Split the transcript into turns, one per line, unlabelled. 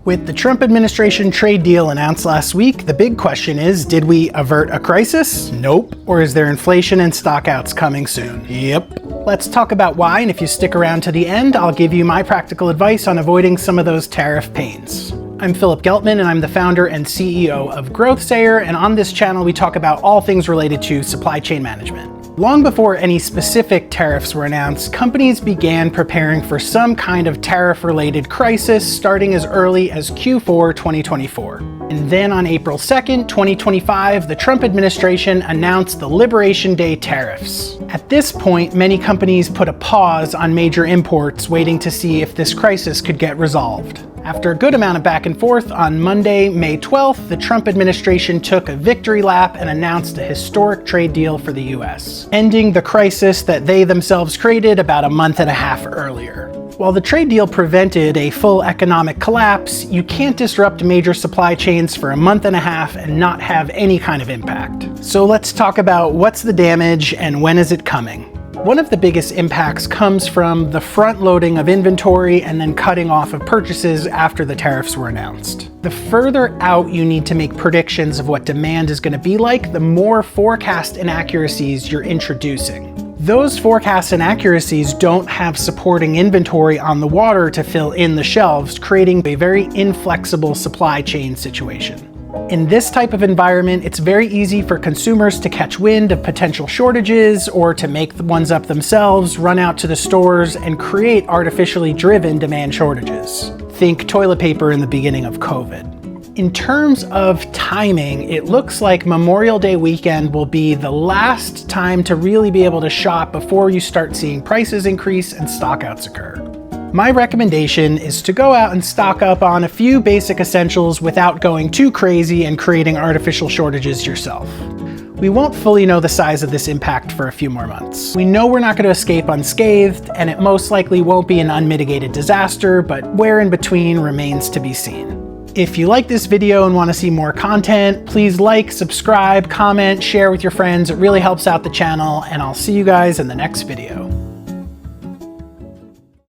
With the Trump administration trade deal announced last week, the big question is, did we avert a crisis? Nope. Or is there inflation and stockouts coming soon? Yep. Let's talk about why, and if you stick around to the end, I'll give you my practical advice on avoiding some of those tariff pains. I'm Philip Geltman, and I'm the founder and CEO of GrowthSayer, and on this channel we talk about all things related to supply chain management. Long before any specific tariffs were announced, companies began preparing for some kind of tariff-related crisis starting as early as Q4 2024. And then on April 2nd, 2025, the Trump administration announced the Liberation Day tariffs. At this point, many companies put a pause on major imports, waiting to see if this crisis could get resolved. After a good amount of back and forth, on Monday, May 12th, the Trump administration took a victory lap and announced a historic trade deal for the US, ending the crisis that they themselves created about a month and a half earlier. While the trade deal prevented a full economic collapse, you can't disrupt major supply chains for a month and a half and not have any kind of impact. So let's talk about what's the damage and when is it coming. One of the biggest impacts comes from the front loading of inventory and then cutting off of purchases after the tariffs were announced. The further out you need to make predictions of what demand is going to be like, the more forecast inaccuracies you're introducing. Those forecast inaccuracies don't have supporting inventory on the water to fill in the shelves, creating a very inflexible supply chain situation. In this type of environment, it's very easy for consumers to catch wind of potential shortages or to make ones up themselves, run out to the stores, and create artificially driven demand shortages. Think toilet paper in the beginning of COVID. In terms of timing, it looks like Memorial Day weekend will be the last time to really be able to shop before you start seeing prices increase and stockouts occur. My recommendation is to go out and stock up on a few basic essentials without going too crazy and creating artificial shortages yourself. We won't fully know the size of this impact for a few more months. We know we're not going to escape unscathed, and it most likely won't be an unmitigated disaster, but where in between remains to be seen. If you like this video and want to see more content, please like, subscribe, comment, share with your friends. It really helps out the channel, and I'll see you guys in the next video.